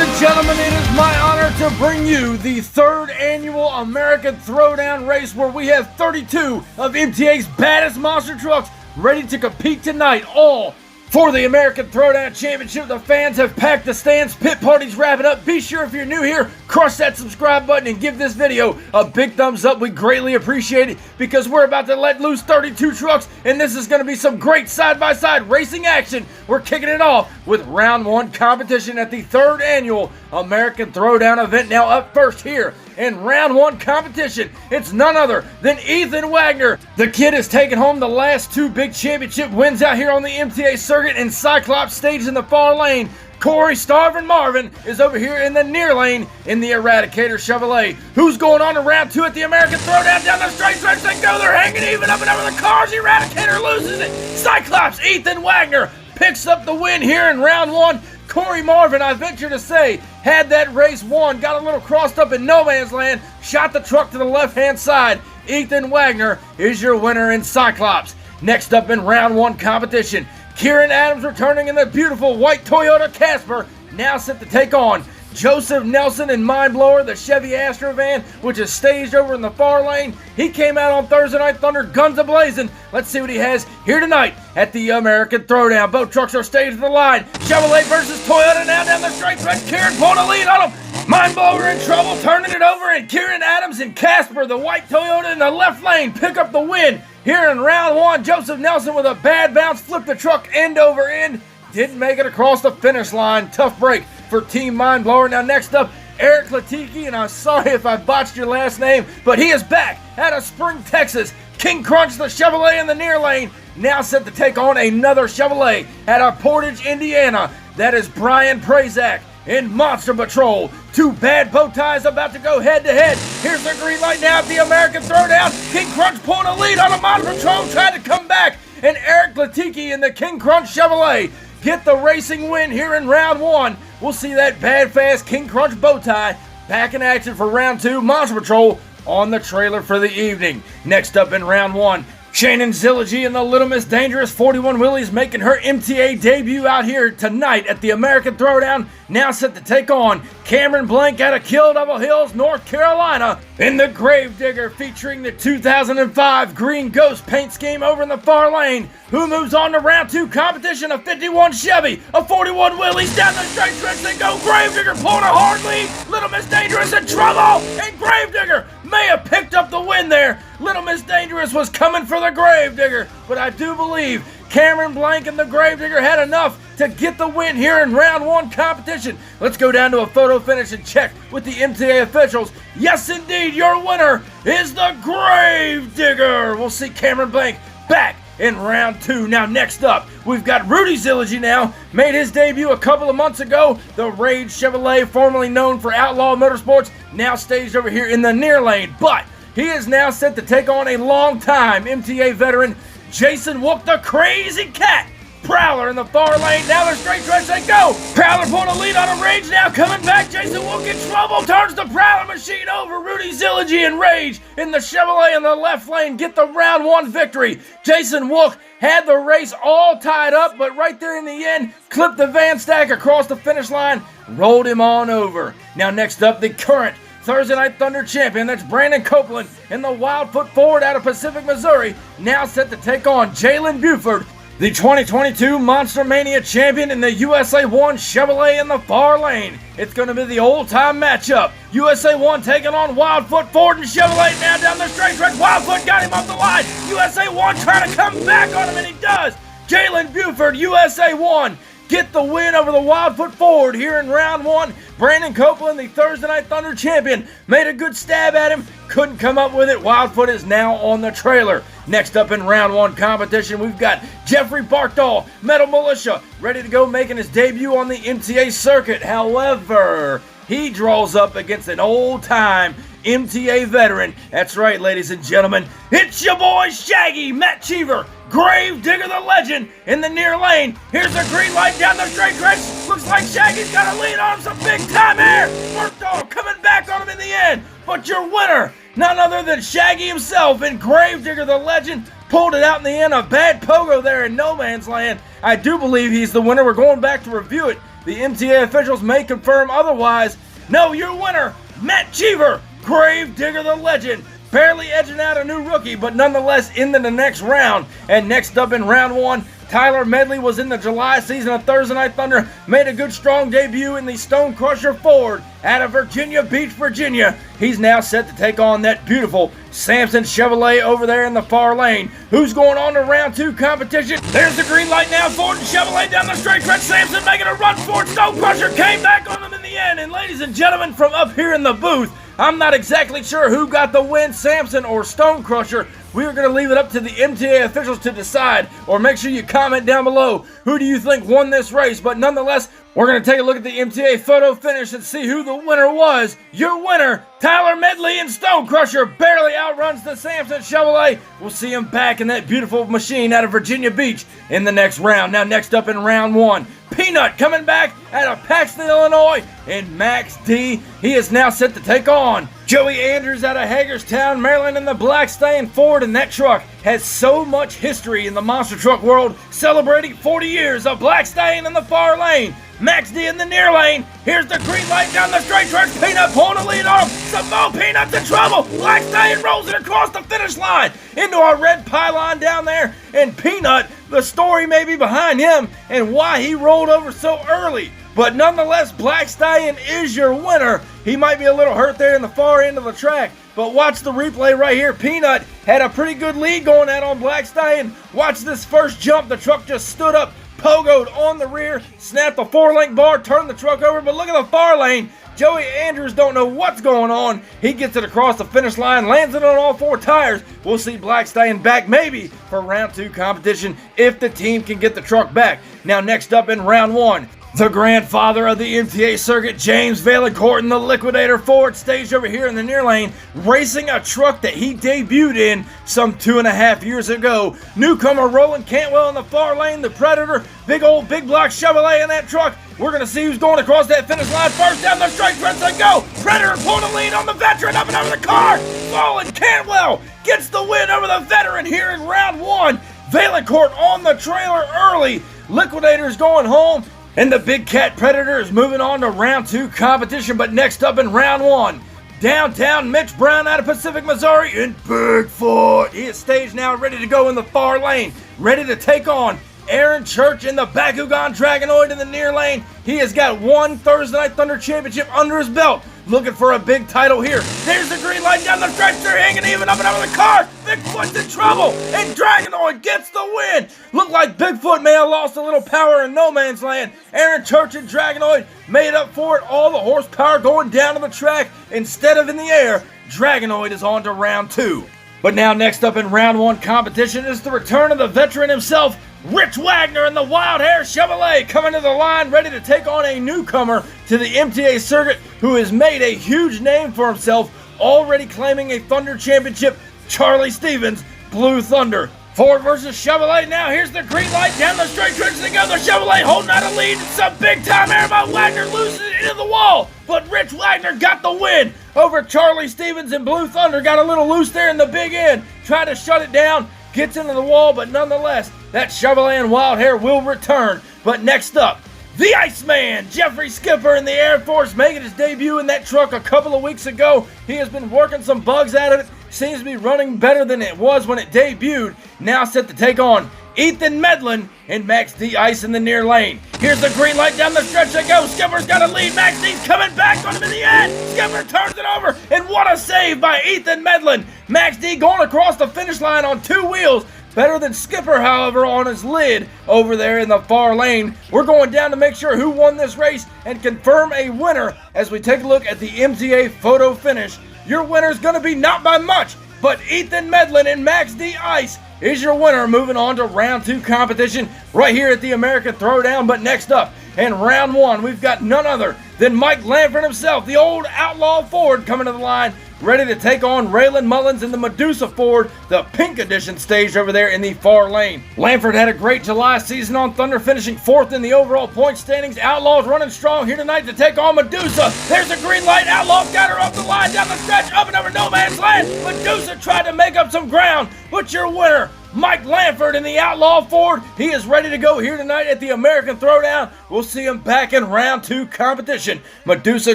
and gentlemen, it is my honor to bring you the third annual American Throwdown race where we have 32 of MTA's baddest monster trucks ready to compete tonight, all for the American Throwdown Championship. The fans have packed the stands, pit party's wrapping up. Be sure if you're new here, crush that subscribe button and give this video a big thumbs up. We greatly appreciate it because we're about to let loose 32 trucks and this is going to be some great side-by-side racing action. We're kicking it off with round one competition at the third annual American Throwdown event. Now up first here in round one competition, it's none other than Ethan Wagner. The kid has taken home the last two big championship wins out here on the MTA circuit, and Cyclops staged in the far lane. Corey Starvin Marvin is over here in the near lane in the Eradicator Chevrolet. Who's going on to round two at the American Throwdown? Down the straight stretch they go. They're hanging even up and over the cars. Eradicator loses it. Cyclops Ethan Wagner picks up the win here in round one. Corey Marvin, I venture to say, had that race won, got a little crossed up in no man's land, shot the truck to the left-hand side. Ethan Wagner is your winner in Cyclops. Next up in round one competition, KIERAN Adams returning in the beautiful white Toyota Casper, now set to take on Joseph Nelson in Mindblower, the Chevy Astro van, which is staged over in the far lane. He came out on Thursday Night Thunder, guns a-blazing. Let's see what he has here tonight at the American Throwdown. Both trucks are staged to the line. Chevrolet versus Toyota now down the straight stretch. KIERAN pulling a lead on him. Mindblower in trouble, turning it over, and KIERAN Adams and Casper, the white Toyota in the left lane, pick up the win here in round one. Joseph Nelson with a bad bounce, flipped the truck end over end. Didn't make it across the finish line. Tough break for Team Mindblower. Now next up, KLETKE, and I'm sorry if I botched your last name, but he is back out of Spring, Texas. King Krunch, the Chevrolet in the near lane, now set to take on another Chevrolet at our Portage, Indiana. That is Brian Prazak in Monster Patrol. Two bad bow ties about to go head to head. Here's the green light now at the American Throwdown. King Krunch pulling a lead on a Monster Patrol, tried to come back, and KLETKE in the King Krunch Chevrolet get the racing win here in round one. We'll see that bad fast King Krunch bow tie back in action for round two. Monster Patrol on the trailer for the evening. Next up in round one, SHANNON SZILAGYI and the Little Miss Dangerous 41 Willies making her MTA debut out here tonight at the American Throwdown. Now set to take on Cameron Blank out of Kill Double Hills, North Carolina in the Gravedigger, featuring the 2005 Green Ghost paint scheme over in the far lane. Who moves on to round two competition? A 51 Chevy, a 41 Willys down the straight stretch they go. Gravedigger pulling a hard lead. Little Miss Dangerous in trouble, and Gravedigger may have picked up the win there. Little Miss Dangerous was coming for the Gravedigger, but I do believe Cameron Blank and the Gravedigger had enough to get the win here in round one competition. Let's go down to a photo finish and check with the MTA officials. Yes, indeed, your winner is the Gravedigger. We'll see Cameron Blank back in round two. Now next up, we've got RUDY SZILAGYI now, made his debut a couple of months ago. The Rage Chevrolet, formerly known for Outlaw Motorsports, now staged over here in the near lane. But he is now set to take on a long-time MTA veteran, Jason Wook, the Crazy Cat. Prowler in the far lane, down the straight stretch they go. Prowler pulling a lead on a Rage now, coming back. Jason Wook in trouble, turns the Prowler machine over. RUDY SZILAGYI and Rage in the Chevrolet in the left lane get the round one victory. Jason Wook had the race all tied up, but right there in the end, clipped the van stack across the finish line, rolled him on over. Now next up, the current Thursday Night Thunder champion, that's Brandon Copeland in the Wildfoot Ford out of Pacific, Missouri, now set to take on Jalen Buford, the 2022 Monster Mania champion in the USA 1 Chevrolet in the far lane. It's going to be the old-time matchup. USA 1 taking on Wildfoot Ford and Chevrolet now down the straight stretch. Wildfoot got him off the line. USA 1 trying to come back on him, and he does. Jalen Buford, USA 1, get the win over the Wildfoot Ford here in round one. Brandon Copeland, the Thursday Night Thunder champion, made a good stab at him, couldn't come up with it. Wildfoot is now on the trailer. Next up in round one competition, we've got Jeffrey BARKDULL, Metal Militia, ready to go, making his debut on the MTA circuit. However, he draws up against an old-time MTA veteran. That's right, ladies and gentlemen, it's your boy Shaggy, Matt CHEEVER, Gravedigger the Legend in the near lane. Here's the green light down the straight stretch. Looks like Shaggy's got a lead on him, some big time air. BARKDULL coming back on him in the end. But your winner, none other than Shaggy himself and Gravedigger the Legend, pulled it out in the end. A bad pogo there in no man's land. I do believe he's the winner. We're going back to review it. The MTA officials may confirm otherwise. No, your winner, Matt CHEEVER, Grave Digger the Legend, barely edging out a new rookie, but nonetheless into the next round. And next up in round 1, Tyler Medley was in the July season of Thursday Night Thunder, made a good strong debut in the Stone Crusher Ford out of Virginia Beach, Virginia. He's now set to take on that beautiful Samson Chevrolet over there in the far lane. Who's going on to round 2 competition? There's the green light now. Ford and Chevrolet down the straight stretch. Samson making a run for it. Stone Crusher came back on them in the end. And ladies and gentlemen, from up here in the booth, I'm not exactly sure who got the win, Samson or Stone Crusher. We are going to leave it up to the MTA officials to decide, or make sure you comment down below who do you think won this race. But nonetheless, we're going to take a look at the MTA photo finish and see who the winner was. Your winner, Tyler Medley, and Stone Crusher barely outruns the Samson Chevrolet. We'll see him back in that beautiful machine out of Virginia Beach in the next round. Now next up in round 1, Peanut coming back out of Paxton, Illinois, and Max D. He is now set to take on Joey Andrews out of Hagerstown, Maryland, in the Black Stallion Ford. And that truck has so much history in the monster truck world, celebrating 40 years of Black Stallion in the far lane. Max D in the near lane. Here's the green light down the straight stretch. Peanut pulling the lead on him. Some more Peanut's in trouble. Black Stallion rolls it across the finish line into our red pylon down there. And Peanut, the story may be behind him and why he rolled over so early. But nonetheless, Black Stallion is your winner. He might be a little hurt there in the far end of the track, but watch the replay right here. Peanut had a pretty good lead going out on Black Stallion. Watch this first jump. The truck just stood up, pogoed on the rear, snapped the 4-link bar, turned the truck over. But look at the far lane. Joey Andrews don't know what's going on. He gets it across the finish line, lands it on all 4 tires. We'll see Black Stallion back maybe for round 2 competition if the team can get the truck back. Now next up in round 1, the grandfather of the MTA circuit, James Vaillancourt in the Liquidator Ford, staged over here in the near lane, racing a truck that he debuted in some 2.5 years ago. Newcomer Roland Cantwell in the far lane, the Predator, big block Chevrolet in that truck. We're going to see who's going across that finish line first down the straight stretch. They go. Predator pulling the lead on the veteran up and over the car. Roland Cantwell gets the win over the veteran here in round 1. Vaillancourt on the trailer early. Liquidator's going home. And the Big Cat Predator is moving on to round 2 competition. But next up in round 1, downtown Mitch Brown out of Pacific, Missouri in Bigfoot. He is staged now, ready to go in the far lane, ready to take on Aaron Church in the Bakugan Dragonoid in the near lane. He has got 1 Thursday Night Thunder championship under his belt, looking for a big title here. There's the green light down the stretch. They're hanging even up and over the car. Bigfoot's in trouble, and Dragonoid gets the win. Looked like Bigfoot may have lost a little power in no man's land. Aaron Church and Dragonoid made up for it. All the horsepower going down to the track instead of in the air. Dragonoid is on to round 2. But now next up in round 1 competition is the return of the veteran himself, Rich Wagner in the Wild Hair Chevrolet, coming to the line ready to take on a newcomer to the MTA circuit who has made a huge name for himself, already claiming a Thunder championship, Charlie Stevens, Blue Thunder. Ford versus Chevrolet now. Here's the green light down the straight stretch. They go. The Chevrolet holding out a lead. It's some big time air by Wagner, loses it into the wall. But Rich Wagner got the win over Charlie Stevens, and Blue Thunder got a little loose there in the big end. Tried to shut it down, gets into the wall, but nonetheless, that Chevrolet and Wild Hair will return. But next up, the Iceman, Jeffrey Skipper in the Air Force, making his debut in that truck a couple of weeks ago. He has been working some bugs out of it. Seems to be running better than it was when it debuted. Now set to take on Ethan Medlin and Max D Ice in the near lane. Here's the green light down the stretch they go. Skipper's got a lead. Max D's coming back on him in the end. Skipper turns it over, and what a save by Ethan Medlin. Max D going across the finish line on 2 wheels. Better than Skipper, however, on his lid over there in the far lane. We're going down to make sure who won this race and confirm a winner as we take a look at the MTA photo finish. Your winner's going to be not by much, but Ethan Medlin and Max D Ice is your winner, moving on to round 2 competition right here at the American Throwdown. But next up in round 1, we've got none other than Mike Lanford himself, the old outlaw Ford, coming to the line, ready to take on Raylan Mullins in the Medusa Ford, the pink edition, staged over there in the far lane. Lanford had a great July season on Thunder, finishing 4th in the overall point standings. Outlaws running strong here tonight to take on Medusa. There's a green light. Outlaws got her up the line, down the stretch, up and over no man's land. Medusa tried to make up some ground, but your winner, Mike LANFORD in the Outlaw Ford. He is ready to go here tonight at the American Throwdown. We'll see him back in round 2 competition. Medusa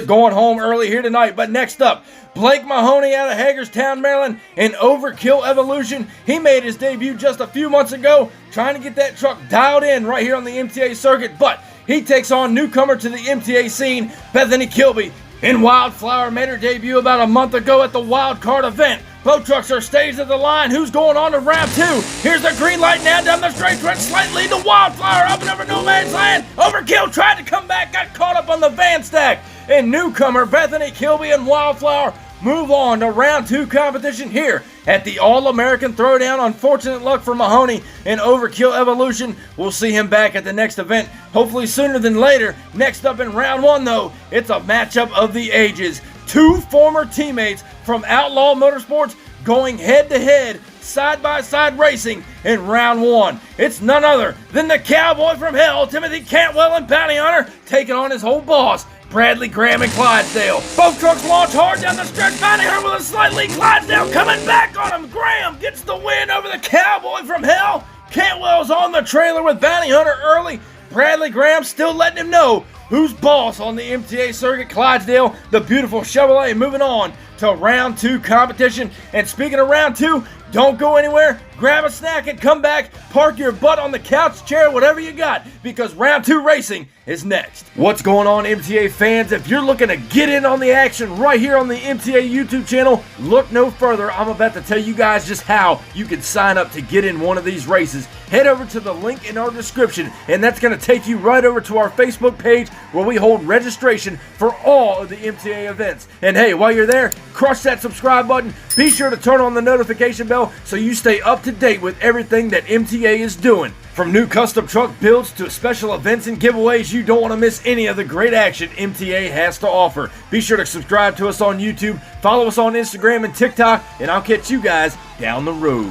going home early here tonight. But next up, Blake Mahoney out of Hagerstown, Maryland in Overkill Evolution. He made his debut just a few months ago, trying to get that truck dialed in right here on the MTA circuit. But he takes on newcomer to the MTA scene, Bethany Kilby in Wildflower. Made her debut about a month ago at the Wild Card event. Both trucks are staged at the line. Who's going on to round 2? Here's the green light now down the straight stretch. Slight lead to Wildflower up and over no man's land. Overkill tried to come back, got caught up on the van stack. And newcomer Bethany Kilby and Wildflower move on to round 2 competition here at the All-American Throwdown. Unfortunate luck for Mahoney in Overkill Evolution. We'll see him back at the next event, hopefully sooner than later. Next up in round 1, though, it's a matchup of the ages. 2 former teammates from Outlaw Motorsports going head-to-head, side-by-side racing in round 1. It's none other than the Cowboy from Hell, Timothy Cantwell and Bounty Hunter, taking on his whole boss, Bradley, Graham, and Clydesdale. Both trucks launch hard down the stretch. Bounty Hunter with a slight lead. Clydesdale coming back on him. Graham gets the win over the Cowboy from Hell. Cantwell's on the trailer with Bounty Hunter early. Bradley Graham still letting him know who's boss on the MTA circuit. Clydesdale, the beautiful Chevrolet, moving on to round 2 competition. And speaking of round 2, don't go anywhere. Grab a snack and come back. Park your butt on the couch, chair, whatever you got, because round 2 racing is next. What's going on, MTA fans? If you're looking to get in on the action right here on the MTA YouTube channel, look no further. I'm about to tell you guys just how you can sign up to get in one of these races. Head over to the link in our description, and that's going to take you right over to our Facebook page where we hold registration for all of the MTA events. And hey, while you're there, crush that subscribe button. Be sure to turn on the notification bell so you stay up to date with everything that MTA is doing. From new custom truck builds to special events and giveaways, you don't want to miss any of the great action MTA has to offer. Be sure to subscribe to us on YouTube, follow us on Instagram and TikTok, and I'll catch you guys down the road.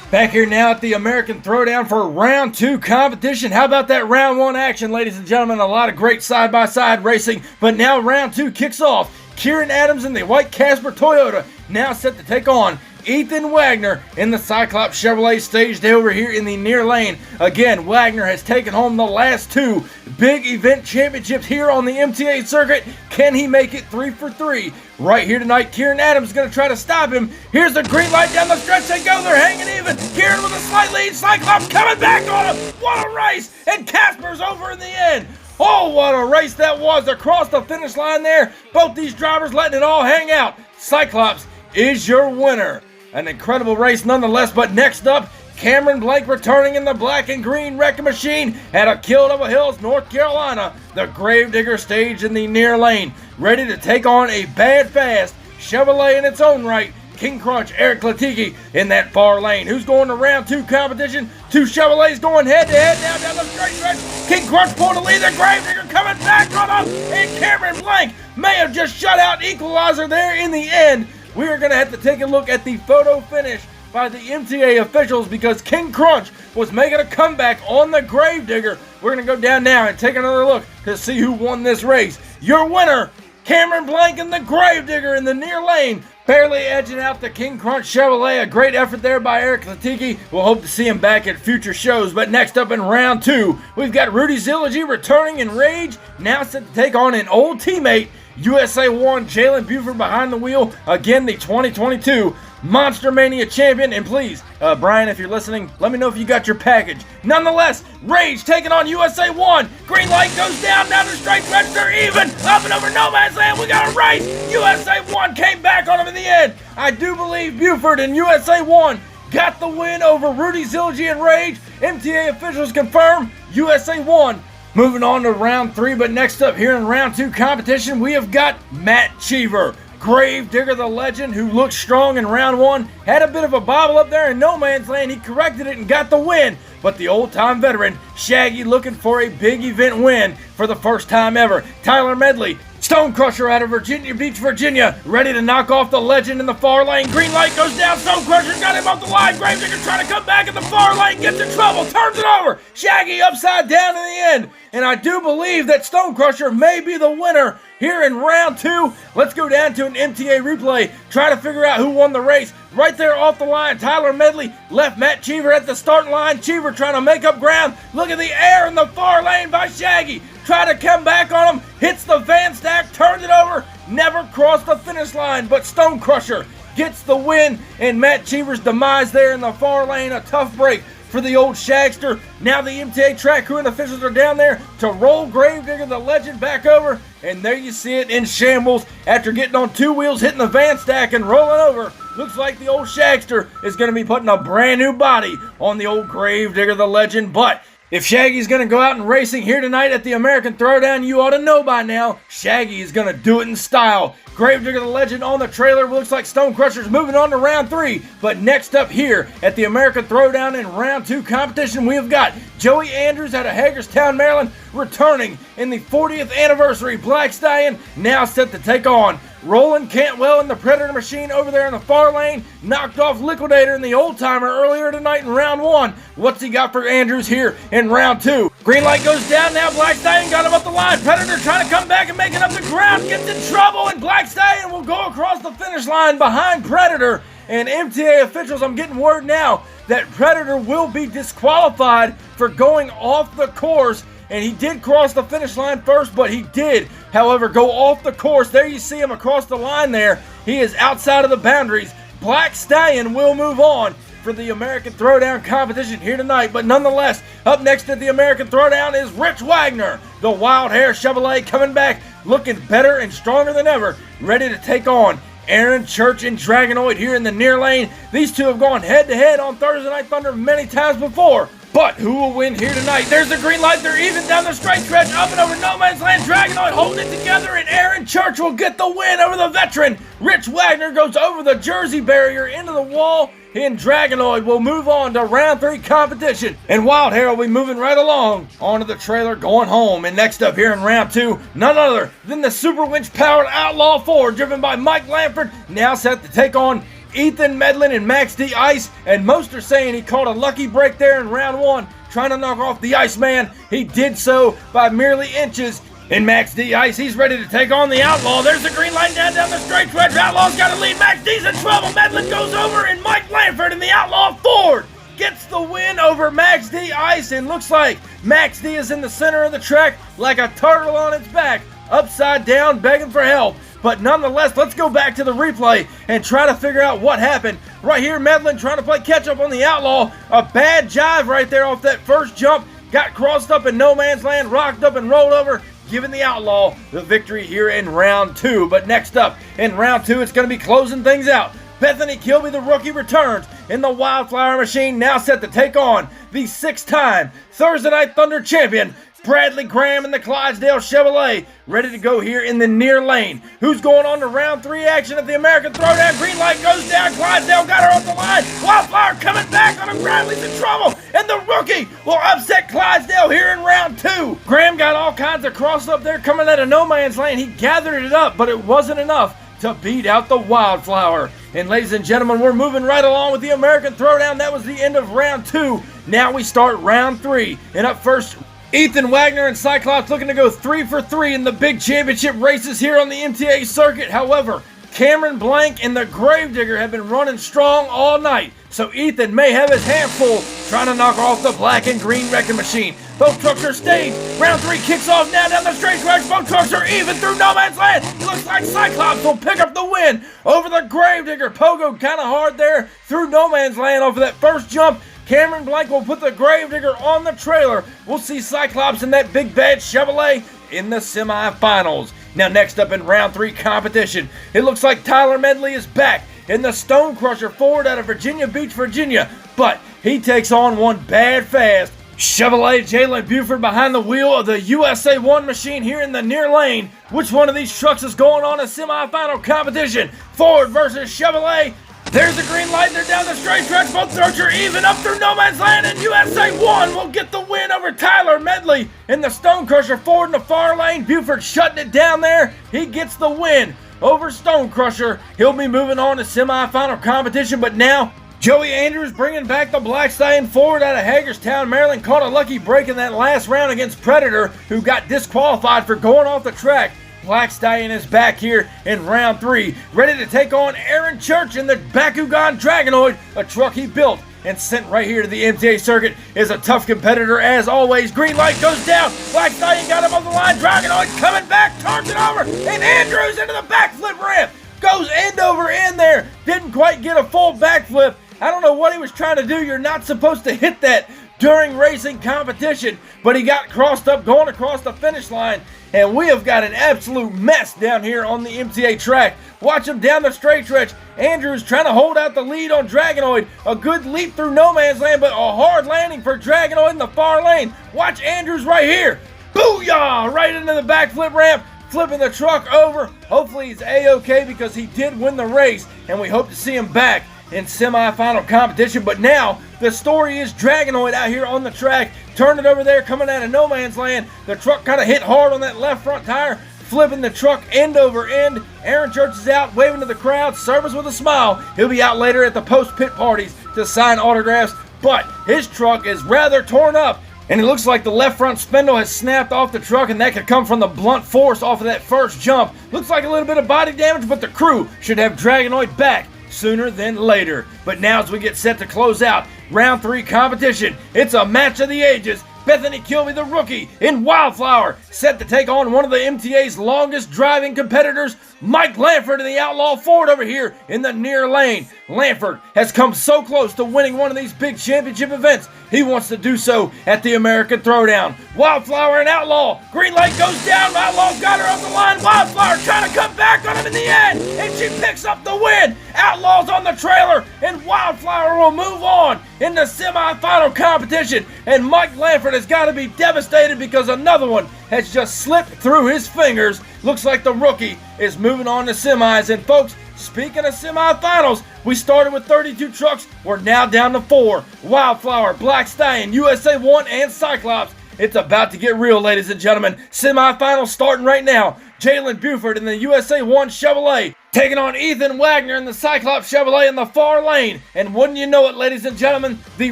Back here now at the American Throwdown for round 2 competition. How about that round 1 action, ladies and gentlemen? A lot of great side-by-side racing, but now round 2 kicks off. KIERAN Adams in the white Casper Toyota now set to take on Ethan Wagner in the Cyclops Chevrolet, staged over here in the near lane. Again, Wagner has taken home the last 2 big event championships here on the MTA circuit. Can he make it 3 for 3 right here tonight? KIERAN Adams is going to try to stop him. Here's the green light down the stretch. They go. They're hanging even. KIERAN with a slight lead. Cyclops coming back on him. What a race. And Casper's over in the end. Oh, what a race that was across the finish line there. Both these drivers letting it all hang out. Cyclops is your winner. An incredible race nonetheless, but next up, Cameron Blake returning in the black and green wrecking machine out of Kill Devil Hills, North Carolina. The Gravedigger staged in the near lane, ready to take on a bad fast Chevrolet in its own right. King Krunch, Eric KLETKE in that far lane. Who's going to round 2 competition? 2 Chevrolets going head to head now down the straight stretch. King Krunch pulled the lead. The Gravedigger coming back on him. And Cameron Blake may have just shut out Equalizer there in the end. We are going to have to take a look at the photo finish by the MTA officials because King Krunch was making a comeback on the Gravedigger. We're going to go down now and take another look to see who won this race. Your winner, Cameron Blake and the Gravedigger in the near lane, barely edging out the King Krunch Chevrolet. A great effort there by Eric KLETKE. We'll hope to see him back at future shows. But next up in round 2, we've got Rudy SZILAGYI returning in Rage, now set to take on an old teammate, USA 1 Jalen Buford behind the wheel. Again, the 2022 Monster Mania champion. And please, Brian, if you're listening, let me know if you got your package. Nonetheless, Rage taking on USA 1. Green light goes down the straight stretch. They're even. Up and over no man's land. We got a race. USA 1 came back on him in the end. I do believe Buford and USA 1 got the win over Rudy SZILAGYI and Rage. MTA officials confirm USA 1. Moving on to round 3, but next up here in round 2 competition, we have got Matt CHEEVER. Gravedigger the legend, who looked strong in round 1, had a bit of a bobble up there in no man's land. He corrected it and got the win. But the old-time veteran, Shaggy, looking for a big event win for the first time ever. Tyler Medley Stone Crusher out of Virginia Beach, Virginia, ready to knock off the legend in the far lane. Green light goes down. Stone Crusher's got him off the line. Gravedigger trying to come back in the far lane. Gets in trouble. Turns it over. Shaggy upside down in the end. And I do believe that Stone Crusher may be the winner here in round 2. Let's go down to an MTA replay. Try to figure out who won the race. Right there off the line, Tyler Medley left Matt Cheever at the starting line. Cheever trying to make up ground. Look at the air in the far lane by Shaggy. Try to come back on him. Hits the van stack. Turns it over. Never crossed the finish line. But Stone Crusher gets the win. And Matt Cheever's demise there in the far lane. A tough break for the old Shagster. Now the MTA track crew and officials are down there to roll Gravedigger, the legend, back over. And there you see it in shambles after getting on 2 wheels, hitting the van stack and rolling over. Looks like the old Shagster is going to be putting a brand new body on the old Gravedigger, the legend. But if Shaggy's going to go out and racing here tonight at the American Throwdown, you ought to know by now, Shaggy is going to do it in style. Gravedigger the legend on the trailer. Looks like Stone Crusher's moving on to round 3. But next up here at the American Throwdown in round 2 competition, we have got Joey Andrews out of Hagerstown, Maryland, returning in the 40th anniversary Black Stallion, now set to take on Roland Cantwell in the Predator machine over there in the far lane. Knocked off Liquidator in the old timer earlier tonight in round 1. What's he got for Andrews here in round 2? Green light goes down now. Black Stallion got him up the line. Predator trying to come back and make it up the ground. Gets in trouble, and Black Stallion will go across the finish line behind Predator. And MTA officials, I'm getting word now that Predator will be disqualified for going off the course. And he did cross the finish line first, but he did, however, go off the course. There you see him across the line there. He is outside of the boundaries. Black Stallion will move on for the American Throwdown competition here tonight. But nonetheless, up next at the American Throwdown is Rich Wagner, the Wild Hair Chevrolet, coming back looking better and stronger than ever, ready to take on Aaron Church and Dragonoid here in the near lane. These two have gone head-to-head on Thursday Night Thunder many times before. But who will win here tonight? There's the green light. They're even down the straight stretch, up and over no man's land. Dragonoid holding it together, and Aaron Church will get the win over the veteran. Rich Wagner goes over the Jersey barrier into the wall, and Dragonoid will move on to round 3 competition. And Wild Hair will be moving right along onto the trailer going home. And next up here in round 2, none other than the super winch powered Outlaw 4, driven by Mike LANFORD, now set to take on Ethan Medley and Max D Ice. And most are saying he caught a lucky break there in round 1, trying to knock off the Iceman. He did so by merely inches. And Max D Ice, he's ready to take on the Outlaw. There's the green line down the straight stretch. Outlaw's got to lead. Max D's in trouble. Medley goes over, and Mike LANFORD and the Outlaw Ford gets the win over Max D Ice. And looks like Max D is in the center of the track like a turtle on its back, upside down, begging for help. But nonetheless, let's go back to the replay and try to figure out what happened. Right here, Medley trying to play catch-up on the Outlaw. A bad jive right there off that first jump. Got crossed up in no man's land, rocked up and rolled over, giving the Outlaw the victory here in round 2. But next up in round 2, it's going to be closing things out. Bethany Kilby, the rookie, returns in the Wildflower machine, now set to take on the 6-time Thursday Night Thunder champion, Bradley Graham in the Clydesdale Chevrolet, ready to go here in the near lane. Who's going on to round 3 action at the American Throwdown? Green light goes down. Clydesdale got her off the line. Wildflower coming back on him. Bradley's in trouble, and the rookie will upset Clydesdale here in round 2. Graham got all kinds of cross up there coming out of no man's lane. He gathered it up, but it wasn't enough to beat out the Wildflower. And ladies and gentlemen, we're moving right along with the American Throwdown. That was the end of round 2. Now we start round 3. And up first, Ethan Wagner and Cyclops looking to go 3 for 3 in the big championship races here on the MTA circuit. However, Cameron Blank and the Gravedigger have been running strong all night, so Ethan may have his hands full trying to knock off the black and green wrecking machine. Both trucks are staged. Round 3 kicks off now down the straight stretch. Both trucks are even through no man's land. It looks like Cyclops will pick up the win over the Gravedigger. Pogoed kind of hard there through no man's land off of that first jump. Cameron Blank will put the Gravedigger on the trailer. We'll see Cyclops in that big bad Chevrolet in the semifinals. Now next up in round 3 competition, it looks like Tyler Medley is back in the Stone Crusher Ford out of Virginia Beach, Virginia. But he takes on one bad fast Chevrolet Jalen Buford behind the wheel of the USA 1 machine here in the near lane. Which one of these trucks is going on a semifinal competition? Ford versus Chevrolet. There's the green light. They're down the straight stretch. Both throats are even up through no man's land, and USA 1 will get the win over Tyler Medley in the Stone Crusher Ford in the far lane. Buford shutting it down there. He gets the win over Stone Crusher. He'll be moving on to semifinal competition, but now Joey Andrews bringing back the Black Stallion Ford out of Hagerstown, Maryland. Caught a lucky break in that last round against Predator, who got disqualified for going off the track. Black Stallion is back here in round 3, ready to take on Aaron Church in the Bakugan Dragonoid, a truck he built and sent right here to the MTA circuit. Is a tough competitor as always. Green light goes down. Black Stallion got him on the line. Dragonoid coming back, turns it over, and Andrews into the backflip ramp. Goes end over end there. Didn't quite get a full backflip. I don't know what he was trying to do. You're not supposed to hit that during racing competition, but he got crossed up going across the finish line, and we have got an absolute mess down here on the MTA track. Watch him down the straight stretch. Andrews trying to hold out the lead on Dragonoid. A good leap through no man's land, but a hard landing for Dragonoid in the far lane. Watch Andrews right here. Booyah! Right into the backflip ramp, flipping the truck over. Hopefully he's A-okay because he did win the race, and we hope to see him back in semifinal competition. But now the story is Dragonoid out here on the track, turned it over there, coming out of no man's land. The truck kind of hit hard on that left front tire, flipping the truck end over end. Aaron Church is out, waving to the crowd, service with a smile. He'll be out later at the post-pit parties to sign autographs, but his truck is rather torn up, and it looks like the left front spindle has snapped off the truck, and that could come from the blunt force off of that first jump. Looks like a little bit of body damage, but the crew should have Dragonoid back sooner than later. But now as we get set to close out round 3 competition, it's a match of the ages. Bethany Kilby, the rookie, in Wildflower, set to take on one of the MTA's longest driving competitors, Mike Lanford in the Outlaw Ford over here in the near lane. Lanford has come so close to winning one of these big championship events. He wants to do so at the American Throwdown. Wildflower and Outlaw. Green light goes down. Outlaw's got her off the line. Wildflower trying to come back on him in the end, and she picks up the win. Outlaw's on the trailer, and Wildflower will move on in the semifinal competition. And Mike Lanford has got to be devastated because another one has just slipped through his fingers. Looks like the rookie is moving on to semis. And folks, speaking of semifinals, we started with 32 trucks. We're now down to 4. Wildflower, Black Stallion, USA 1, and Cyclops. It's about to get real, ladies and gentlemen. Semifinals starting right now. Jalen Buford in the USA 1 Chevrolet taking on Ethan Wagner in the Cyclops Chevrolet in the far lane. And wouldn't you know it, ladies and gentlemen, the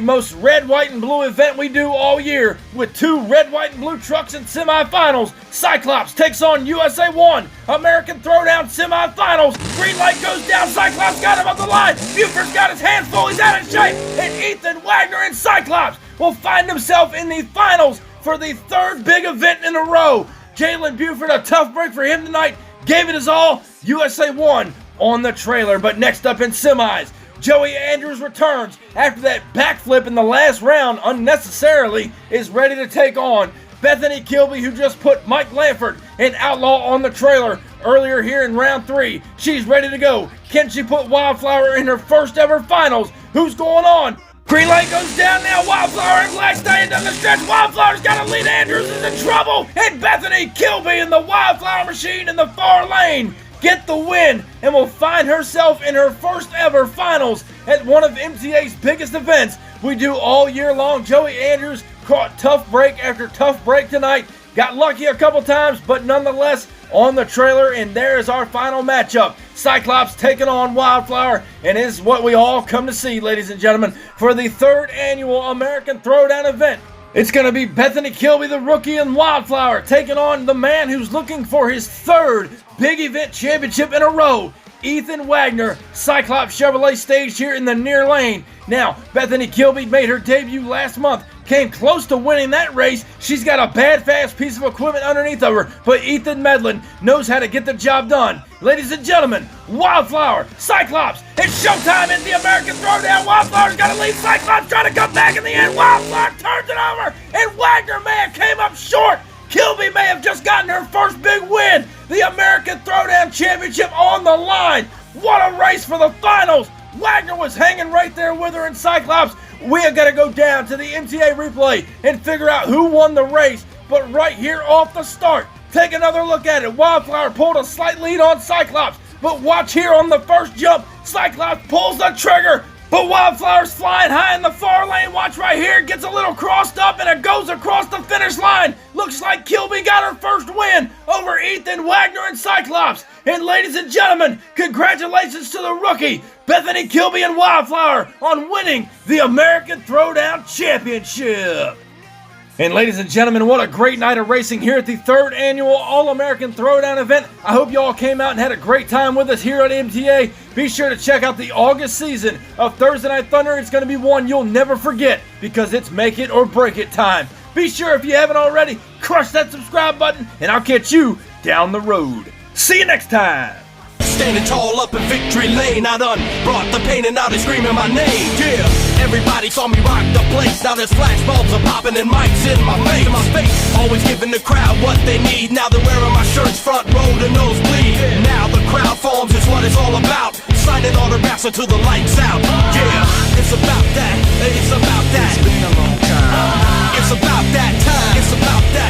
most red, white, and blue event we do all year, with 2 red, white, and blue trucks in semifinals. Cyclops takes on USA 1 American Throwdown semifinals. Green light goes down. Cyclops got him up the line. Buford's got his hands full. He's out of shape. And Ethan Wagner and Cyclops will find himself in the finals for the 3rd big event in a row. Jalen Buford, a tough break for him tonight. Gave it his all. USA 1 on the trailer. But next up in semis, Joey Andrews returns after that backflip in the last round unnecessarily, is ready to take on Bethany Kilby, who just put Mike Lanford and Outlaw on the trailer earlier here in round 3. She's ready to go. Can she put Wildflower in her first ever finals? Who's going on? Green light goes down now. Wildflower and Black Stallion down the stretch. Wildflower's got to lead. Andrews is in trouble. And Bethany Kilby in the Wildflower machine in the far lane get the win and will find herself in her first ever finals at one of MTA's biggest events we do all year long. Joey Andrews caught tough break after tough break tonight. Got lucky a couple times, but nonetheless on the trailer, and there's our final matchup. Cyclops taking on Wildflower, and is what we all come to see, ladies and gentlemen, for the 3rd annual American Throwdown event. It's going to be Bethany Kilby, the rookie, and Wildflower taking on the man who's looking for his 3rd big event championship in a row, Ethan Wagner. Cyclops Chevrolet staged here in the near lane. Now, Bethany Kilby made her debut last month, came close to winning that race. She's got a bad, fast piece of equipment underneath of her, but Ethan Medlin knows how to get the job done. Ladies and gentlemen, Wildflower, Cyclops, it's showtime at the American Throwdown. Wildflower's got to lead. Cyclops trying to come back in the end. Wildflower turns it over, and Wagner may have came up short. Kilby may have just gotten her first big win. The American Throwdown Championship on the line. What a race for the finals. Wagner was hanging right there with her in Cyclops. We are going to go down to the MTA replay and figure out who won the race. But right here off the start, take another look at it. Wildflower pulled a slight lead on Cyclops. but watch here on the first jump. Cyclops pulls the trigger, but Wildflower's flying high in the far lane. Watch right here, gets a little crossed up and it goes across the finish line. Looks like KILBY got her first win over Ethan, Wagner, and Cyclops. And ladies and gentlemen, congratulations to the rookie, Bethany, KILBY, and Wildflower on winning the American Throwdown Championship. And ladies and gentlemen, what a great night of racing here at the 3rd Annual All-American Throwdown event. I hope you all came out and had a great time with us here at MTA. Be sure to check out the August season of Thursday Night Thunder. It's going to be one you'll never forget because it's make it or break it time. Be sure, if you haven't already, crush that subscribe button, and I'll catch you down the road. See you next time. Standing tall up in victory lane, I done brought the pain and now they screaming my name. Yeah, everybody saw me rock the place. Now there's flashbulbs are popping and mics in my face. Always giving the crowd what they need. Now they're wearing my shirts front row to nosebleed. Now the crowd forms is what it's all about. Signing autographs until the lights out. Yeah, it's about that. It's about that. It's been a long time. It's about that time. It's about that.